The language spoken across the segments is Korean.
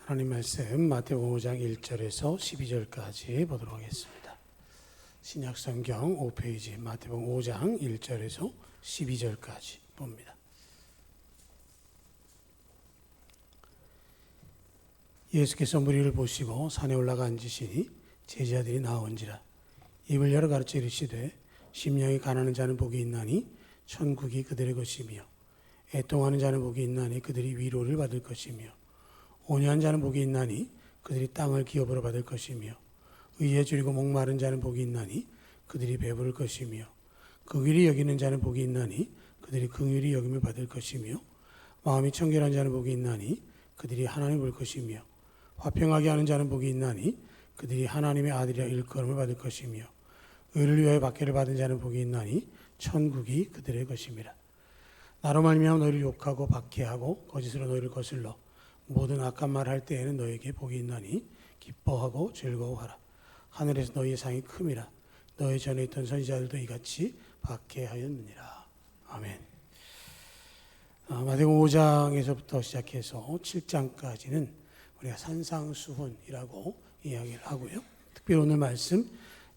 하나님 말씀 마태복음 5장 1절에서 12절까지 보도록 하겠습니다. 신약 성경 5페이지 마태복음 5장 1절에서 12절까지 봅니다. 예수께서 무리를 보시고 산에 올라가 앉으시니 제자들이 나온지라 입을 열어 가르쳐 이르시되 심령이 가난한 자는 복이 있나니 천국이 그들의 것이며 애통하는 자는 복이 있나니 그들이 위로를 받을 것이며 온유한 자는 복이 있나니 그들이 땅을 기업으로 받을 것이며 의에 줄이고 목마른 자는 복이 있나니 그들이 배부를 것이며 긍휼히 여기는 자는 복이 있나니 그들이 긍휼히 여김을 받을 것이며 마음이 청결한 자는 복이 있나니 그들이 하나님을 볼 것이며 화평하게 하는 자는 복이 있나니 그들이 하나님의 아들이라 일컬음을 받을 것이며 의를 위하여 박해를 받은 자는 복이 있나니 천국이 그들의 것임이라. 나로 말미암아 너희를 욕하고 박해하고 거짓으로 너희를 거슬러 모든 악한 말 할 때에는 너희에게 복이 있나니 기뻐하고 즐거워하라. 하늘에서 너희의 상이 큼이라. 너희 전에 있던 선지자들도 이같이 박해하였느니라. 아멘. 마태복음 5장에서부터 시작해서 7장까지는 우리가 산상수훈이라고 이야기를 하고요. 특별히 오늘 말씀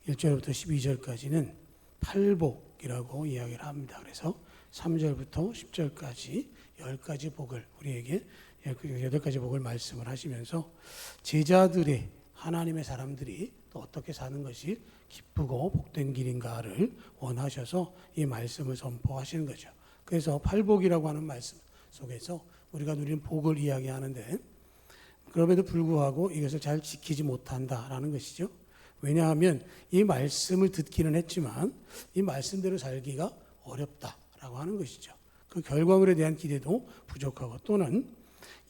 1절부터 12절까지는 팔복이라고 이야기를 합니다. 그래서 3절부터 10절까지 10가지 복을 우리에게 8가지 복을 말씀을 하시면서 제자들의 하나님의 사람들이 또 어떻게 사는 것이 기쁘고 복된 길인가를 원하셔서 이 말씀을 선포하시는 거죠. 그래서 팔복이라고 하는 말씀 속에서 우리가 누리는 복을 이야기하는데 그럼에도 불구하고 이것을 잘 지키지 못한다라는 것이죠. 왜냐하면 이 말씀을 듣기는 했지만 이 말씀대로 살기가 어렵다라고 하는 것이죠. 그 결과물에 대한 기대도 부족하고 또는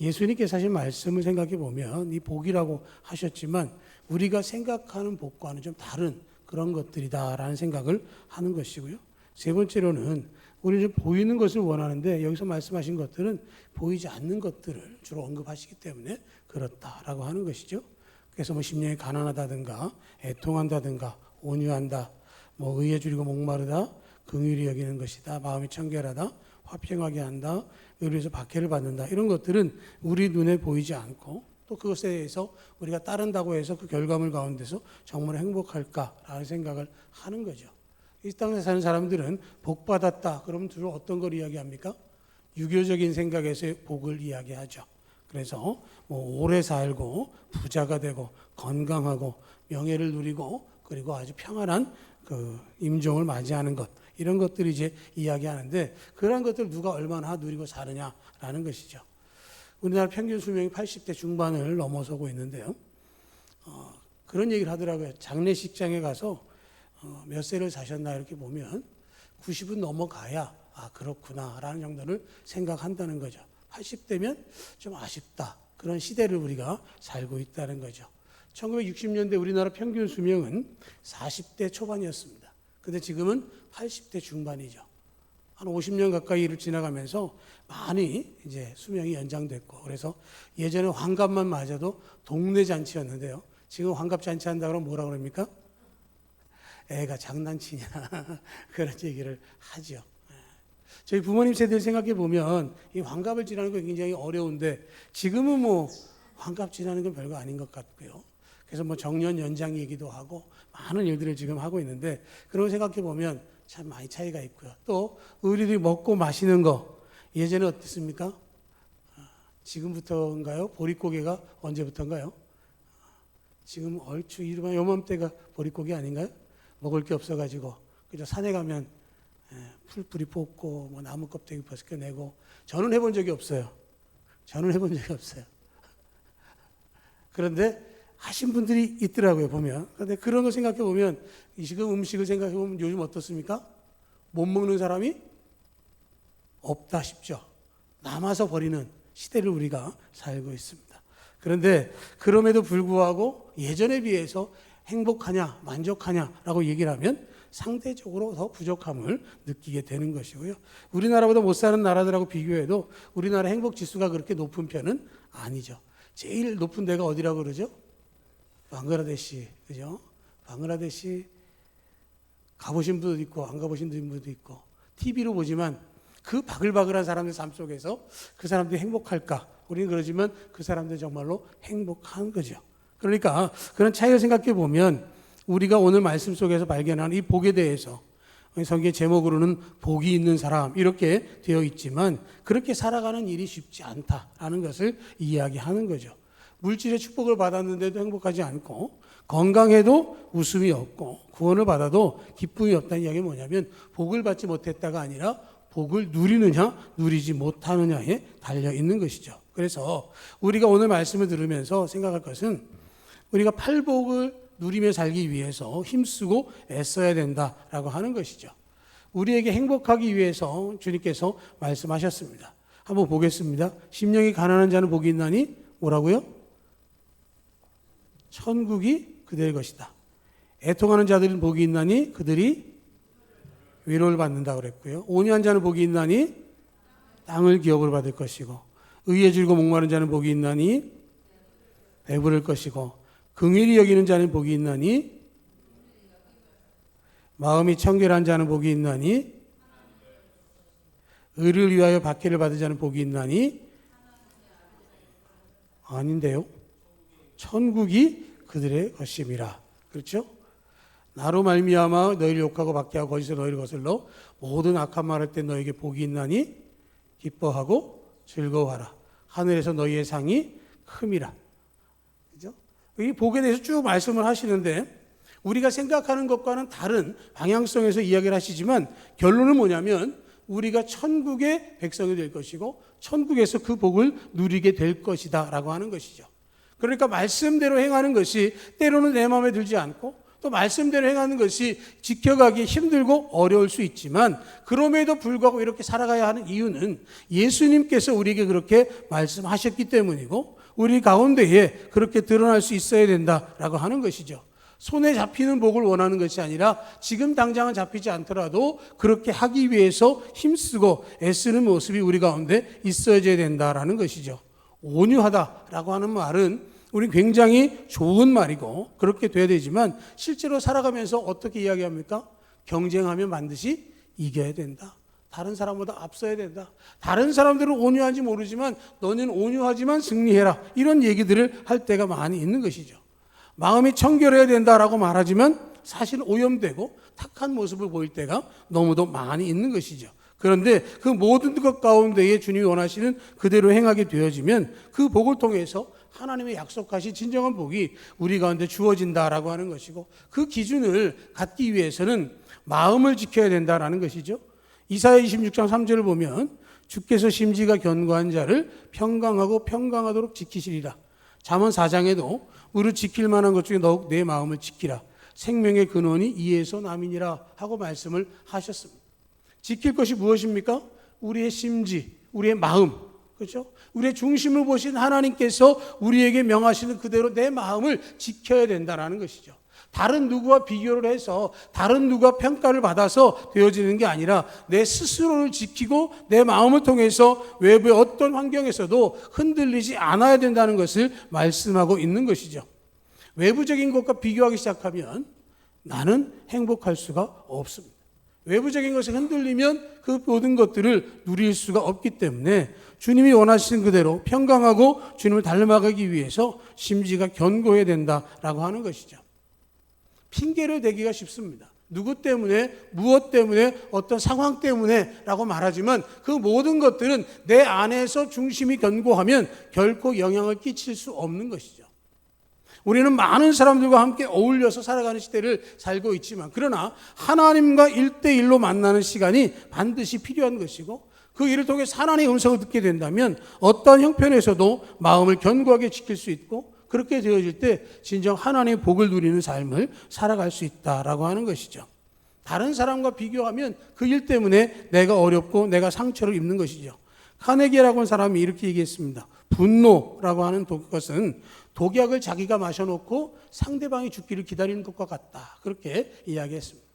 예수님께서 하신 말씀을 생각해 보면 이 복이라고 하셨지만 우리가 생각하는 복과는 좀 다른 그런 것들이다라는 생각을 하는 것이고요. 세 번째로는 우리는 보이는 것을 원하는데 여기서 말씀하신 것들은 보이지 않는 것들을 주로 언급하시기 때문에 그렇다라고 하는 것이죠. 그래서 뭐 심령이 가난하다든가 애통한다든가 온유한다, 뭐 의에 줄이고 목마르다, 긍휼히 여기는 것이다, 마음이 청결하다, 화평하게 한다, 의리에서 박해를 받는다, 이런 것들은 우리 눈에 보이지 않고 또 그것에 대해서 우리가 따른다고 해서 그 결과물 가운데서 정말 행복할까라는 생각을 하는 거죠. 이 땅에 사는 사람들은 복 받았다 그러면 주로 어떤 걸 이야기합니까? 유교적인 생각에서의 복을 이야기하죠. 그래서 뭐 오래 살고 부자가 되고 건강하고 명예를 누리고 그리고 아주 평안한 그 임종을 맞이하는 것, 이런 것들을 이제 이야기하는데 그러한 것들을 누가 얼마나 누리고 사느냐라는 것이죠. 우리나라 평균 수명이 80대 중반을 넘어서고 있는데요. 그런 얘기를 하더라고요. 장례식장에 가서 몇 세를 사셨나 이렇게 보면 90은 넘어가야 그렇구나라는 정도를 생각한다는 거죠. 80대면 좀 아쉽다. 그런 시대를 우리가 살고 있다는 거죠. 1960년대 우리나라 평균 수명은 40대 초반이었습니다. 근데 지금은 80대 중반이죠. 한 50년 가까이를 지나가면서 많이 이제 수명이 연장됐고, 그래서 예전에 환갑만 맞아도 동네 잔치였는데요. 지금 환갑 잔치 한다 그러면 뭐라 그럽니까? 애가 장난치냐 그런 얘기를 하죠. 저희 부모님 세대를 생각해 보면 이 환갑을 지나는 거 굉장히 어려운데 지금은 뭐 환갑 지나는 건 별거 아닌 것 같고요. 그래서 뭐 정년 연장 얘기도 하고 많은 일들을 지금 하고 있는데 그런 거 생각해 보면 참 많이 차이가 있고요. 또 우리들이 먹고 마시는 거 예전에 어땠습니까? 지금부터인가요? 보릿고개가 언제부터인가요? 지금 얼추 이르면 요맘때가 보릿고개 아닌가요? 먹을 게 없어가지고 그죠? 산에 가면 풀뿌리 뽑고 뭐 나무 껍데기 벗겨내고 저는 해본 적이 없어요. 그런데 하신 분들이 있더라고요, 보면. 그런데 그런 거 생각해 보면 지금 음식을 생각해 보면 요즘 어떻습니까? 못 먹는 사람이 없다 싶죠. 남아서 버리는 시대를 우리가 살고 있습니다. 그런데 그럼에도 불구하고 예전에 비해서 행복하냐 만족하냐라고 얘기를 하면 상대적으로 더 부족함을 느끼게 되는 것이고요. 우리나라보다 못 사는 나라들하고 비교해도 우리나라 행복 지수가 그렇게 높은 편은 아니죠. 제일 높은 데가 어디라고 그러죠? 방글라데시, 그죠? 방글라데시 가보신 분도 있고 안 가보신 분도 있고 TV로 보지만 그 바글바글한 사람들 삶 속에서 그 사람들이 행복할까? 우리는 그러지만 그 사람들 정말로 행복한 거죠. 그러니까 그런 차이를 생각해 보면 우리가 오늘 말씀 속에서 발견한 이 복에 대해서 성경 제목으로는 복이 있는 사람 이렇게 되어 있지만 그렇게 살아가는 일이 쉽지 않다라는 것을 이야기하는 거죠. 물질의 축복을 받았는데도 행복하지 않고 건강해도 웃음이 없고 구원을 받아도 기쁨이 없다는 이야기는 뭐냐면 복을 받지 못했다가 아니라 복을 누리느냐 누리지 못하느냐에 달려 있는 것이죠. 그래서 우리가 오늘 말씀을 들으면서 생각할 것은 우리가 팔복을 누리며 살기 위해서 힘쓰고 애써야 된다라고 하는 것이죠. 우리에게 행복하기 위해서 주님께서 말씀하셨습니다. 한번 보겠습니다. 심령이 가난한 자는 복이 있나니 뭐라고요? 천국이 그들의 것이다. 애통하는 자들은 복이 있나니 그들이 위로를 받는다고 그랬고요. 온유한 자는 복이 있나니 땅을 기업으로 받을 것이고 의에 줄고 목마른 자는 복이 있나니 배부를 것이고 긍휼히 여기는 자는 복이 있나니 마음이 청결한 자는 복이 있나니 의를 위하여 박해를 받은 자는 복이 있나니 아닌데요. 천국이 그들의 것임이라. 그렇죠? 나로 말미암아 너희를 욕하고 박해하고 거짓으로 너희를 거슬러 모든 악한 말할 때 너에게 복이 있나니 기뻐하고 즐거워하라. 하늘에서 너희의 상이 큼이라. 그죠? 이 복에 대해서 쭉 말씀을 하시는데 우리가 생각하는 것과는 다른 방향성에서 이야기를 하시지만 결론은 뭐냐면 우리가 천국의 백성이 될 것이고 천국에서 그 복을 누리게 될 것이다 라고 하는 것이죠. 그러니까 말씀대로 행하는 것이 때로는 내 마음에 들지 않고 또 말씀대로 행하는 것이 지켜가기 힘들고 어려울 수 있지만 그럼에도 불구하고 이렇게 살아가야 하는 이유는 예수님께서 우리에게 그렇게 말씀하셨기 때문이고 우리 가운데에 그렇게 드러날 수 있어야 된다라고 하는 것이죠. 손에 잡히는 복을 원하는 것이 아니라 지금 당장은 잡히지 않더라도 그렇게 하기 위해서 힘쓰고 애쓰는 모습이 우리 가운데 있어야 된다라는 것이죠. 온유하다라고 하는 말은 우리 굉장히 좋은 말이고 그렇게 돼야 되지만 실제로 살아가면서 어떻게 이야기합니까? 경쟁하면 반드시 이겨야 된다. 다른 사람보다 앞서야 된다. 다른 사람들은 온유한지 모르지만 너는 온유하지만 승리해라. 이런 얘기들을 할 때가 많이 있는 것이죠. 마음이 청결해야 된다라고 말하지만 사실 오염되고 탁한 모습을 보일 때가 너무도 많이 있는 것이죠. 그런데 그 모든 것 가운데에 주님이 원하시는 그대로 행하게 되어지면 그 복을 통해서 하나님의 약속하신 진정한 복이 우리 가운데 주어진다라고 하는 것이고 그 기준을 갖기 위해서는 마음을 지켜야 된다라는 것이죠. 이사야 26장 3절을 보면 주께서 심지가 견고한 자를 평강하고 평강하도록 지키시리라. 잠언 4장에도 무릇 지킬 만한 것 중에 더욱 내 마음을 지키라. 생명의 근원이 이에서 남이니라 하고 말씀을 하셨습니다. 지킬 것이 무엇입니까? 우리의 심지, 우리의 마음, 그렇죠? 우리의 중심을 보신 하나님께서 우리에게 명하시는 그대로 내 마음을 지켜야 된다는 것이죠. 다른 누구와 비교를 해서 다른 누구와 평가를 받아서 되어지는 게 아니라 내 스스로를 지키고 내 마음을 통해서 외부의 어떤 환경에서도 흔들리지 않아야 된다는 것을 말씀하고 있는 것이죠. 외부적인 것과 비교하기 시작하면 나는 행복할 수가 없습니다. 외부적인 것이 흔들리면 그 모든 것들을 누릴 수가 없기 때문에 주님이 원하시는 그대로 평강하고 주님을 닮아가기 위해서 심지가 견고해야 된다라고 하는 것이죠. 핑계를 대기가 쉽습니다. 누구 때문에, 무엇 때문에, 어떤 상황 때문에 라고 말하지만 그 모든 것들은 내 안에서 중심이 견고하면 결코 영향을 끼칠 수 없는 것이죠. 우리는 많은 사람들과 함께 어울려서 살아가는 시대를 살고 있지만 그러나 하나님과 1대1로 만나는 시간이 반드시 필요한 것이고 그 일을 통해 하나님의 음성을 듣게 된다면 어떠한 형편에서도 마음을 견고하게 지킬 수 있고 그렇게 되어질 때 진정 하나님의 복을 누리는 삶을 살아갈 수 있다라고 하는 것이죠. 다른 사람과 비교하면 그 일 때문에 내가 어렵고 내가 상처를 입는 것이죠. 카네기라고 하는 사람이 이렇게 얘기했습니다. 분노라고 하는 것은 독약을 자기가 마셔놓고 상대방이 죽기를 기다리는 것과 같다. 그렇게 이야기했습니다.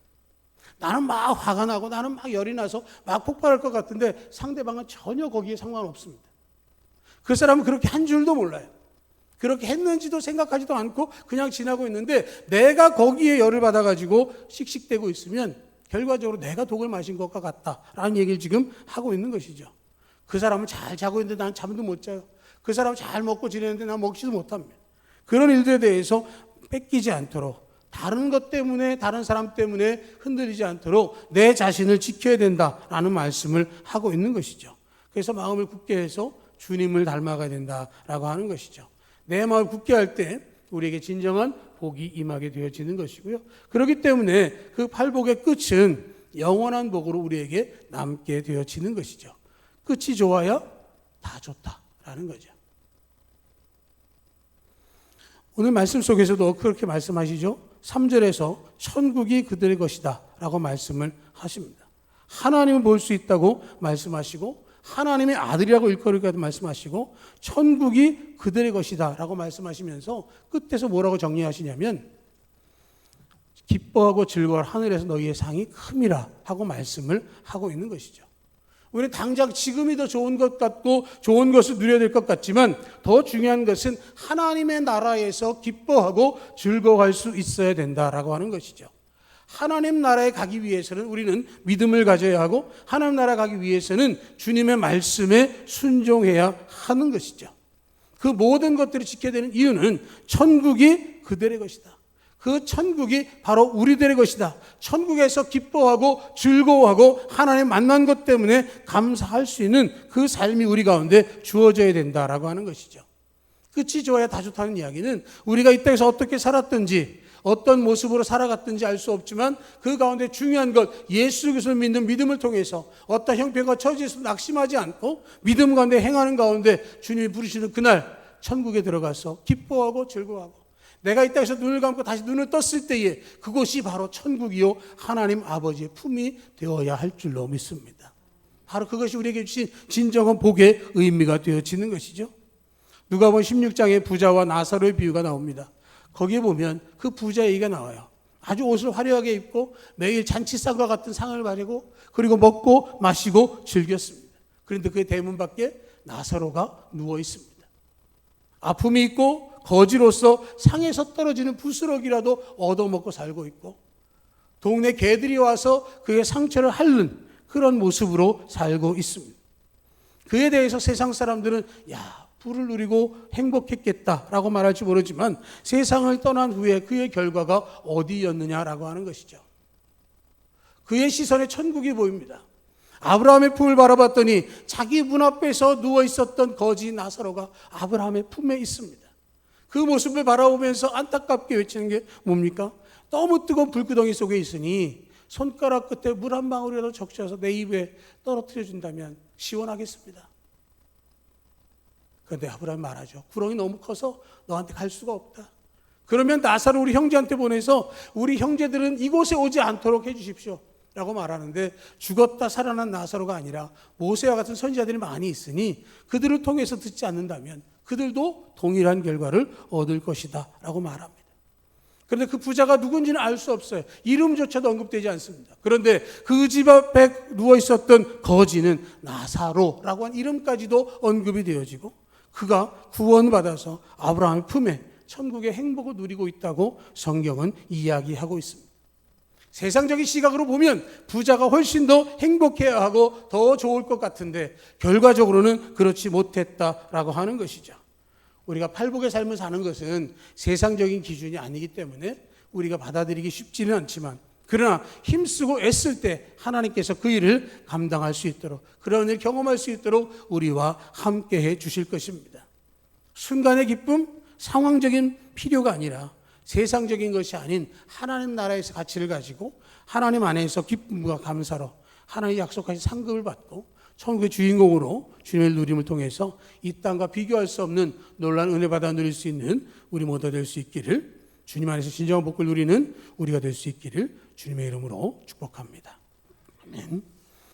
나는 막 화가 나고 나는 막 열이 나서 막 폭발할 것 같은데 상대방은 전혀 거기에 상관없습니다. 그 사람은 그렇게 한 줄도 몰라요. 그렇게 했는지도 생각하지도 않고 그냥 지나고 있는데 내가 거기에 열을 받아가지고 씩씩대고 있으면 결과적으로 내가 독을 마신 것과 같다라는 얘기를 지금 하고 있는 것이죠. 그 사람은 잘 자고 있는데 나는 잠도 못 자요. 그 사람 잘 먹고 지내는데 나 먹지도 못합니다. 그런 일들에 대해서 뺏기지 않도록, 다른 것 때문에, 다른 사람 때문에 흔들리지 않도록 내 자신을 지켜야 된다라는 말씀을 하고 있는 것이죠. 그래서 마음을 굳게 해서 주님을 닮아가야 된다라고 하는 것이죠. 내 마음을 굳게 할 때 우리에게 진정한 복이 임하게 되어지는 것이고요. 그렇기 때문에 그 팔복의 끝은 영원한 복으로 우리에게 남게 되어지는 것이죠. 끝이 좋아야 다 좋다라는 거죠. 오늘 말씀 속에서도 그렇게 말씀하시죠. 3절에서 천국이 그들의 것이다 라고 말씀을 하십니다. 하나님을 볼 수 있다고 말씀하시고, 하나님의 아들이라고 일컬으리까지 말씀하시고, 천국이 그들의 것이다 라고 말씀하시면서 끝에서 뭐라고 정리하시냐면, 기뻐하고 즐거워할 하늘에서 너희의 상이 큼이라 하고 말씀을 하고 있는 것이죠. 우리는 당장 지금이 더 좋은 것 같고 좋은 것을 누려야 될 것 같지만, 더 중요한 것은 하나님의 나라에서 기뻐하고 즐거워할 수 있어야 된다라고 하는 것이죠. 하나님 나라에 가기 위해서는 우리는 믿음을 가져야 하고, 하나님 나라에 가기 위해서는 주님의 말씀에 순종해야 하는 것이죠. 그 모든 것들을 지켜야 되는 이유는 천국이 그들의 것이다. 그 천국이 바로 우리들의 것이다. 천국에서 기뻐하고 즐거워하고 하나님 만난 것 때문에 감사할 수 있는 그 삶이 우리 가운데 주어져야 된다라고 하는 것이죠. 끝이 좋아야 다 좋다는 이야기는 우리가 이 땅에서 어떻게 살았든지, 어떤 모습으로 살아갔든지 알 수 없지만, 그 가운데 중요한 것, 예수 그리스도를 믿는 믿음을 통해서 어떤 형편과 처지에서 낙심하지 않고 믿음 가운데 행하는 가운데 주님이 부르시는 그날 천국에 들어가서 기뻐하고 즐거워하고, 내가 이 땅에서 눈을 감고 다시 눈을 떴을 때에 그곳이 바로 천국이요 하나님 아버지의 품이 되어야 할 줄로 믿습니다. 바로 그것이 우리에게 주신 진정한 복의 의미가 되어지는 것이죠. 누가복음 16장에 부자와 나사로의 비유가 나옵니다. 거기에 보면 그 부자 얘기가 나와요. 아주 옷을 화려하게 입고 매일 잔치상과 같은 상을 바르고, 그리고 먹고 마시고 즐겼습니다. 그런데 그의 대문 밖에 나사로가 누워 있습니다. 아픔이 있고 거지로서 상에서 떨어지는 부스러기라도 얻어먹고 살고 있고, 동네 개들이 와서 그의 상처를 핥는 그런 모습으로 살고 있습니다. 그에 대해서 세상 사람들은 야, 부를 누리고 행복했겠다라고 말할지 모르지만, 세상을 떠난 후에 그의 결과가 어디였느냐라고 하는 것이죠. 그의 시선에 천국이 보입니다. 아브라함의 품을 바라봤더니 자기 문 앞에서 누워 있었던 거지 나사로가 아브라함의 품에 있습니다. 그 모습을 바라보면서 안타깝게 외치는 게 뭡니까? 너무 뜨거운 불구덩이 속에 있으니 손가락 끝에 물 한 방울이라도 적셔서 내 입에 떨어뜨려 준다면 시원하겠습니다. 그런데 아브라함이 말하죠. 구렁이 너무 커서 너한테 갈 수가 없다. 그러면 나사로 우리 형제한테 보내서 우리 형제들은 이곳에 오지 않도록 해주십시오 라고 말하는데, 죽었다 살아난 나사로가 아니라 모세와 같은 선지자들이 많이 있으니 그들을 통해서 듣지 않는다면 그들도 동일한 결과를 얻을 것이다 라고 말합니다. 그런데 그 부자가 누군지는 알 수 없어요. 이름조차도 언급되지 않습니다. 그런데 그 집 앞에 누워 있었던 거지는 나사로라고 한 이름까지도 언급이 되어지고, 그가 구원받아서 아브라함의 품에 천국의 행복을 누리고 있다고 성경은 이야기하고 있습니다. 세상적인 시각으로 보면 부자가 훨씬 더 행복해야 하고 더 좋을 것 같은데, 결과적으로는 그렇지 못했다라고 하는 것이죠. 우리가 팔복의 삶을 사는 것은 세상적인 기준이 아니기 때문에 우리가 받아들이기 쉽지는 않지만, 그러나 힘쓰고 애쓸 때 하나님께서 그 일을 감당할 수 있도록, 그런 일을 경험할 수 있도록 우리와 함께해 주실 것입니다. 순간의 기쁨, 상황적인 필요가 아니라 세상적인 것이 아닌 하나님 나라에서 가치를 가지고 하나님 안에서 기쁨과 감사로 하나님이 약속하신 상급을 받고 천국의 주인공으로 주님의 누림을 통해서 이 땅과 비교할 수 없는 놀라운 은혜 받아 누릴 수 있는 우리 모두 될 수 있기를, 주님 안에서 진정한 복을 누리는 우리가 될 수 있기를 주님의 이름으로 축복합니다. 아멘.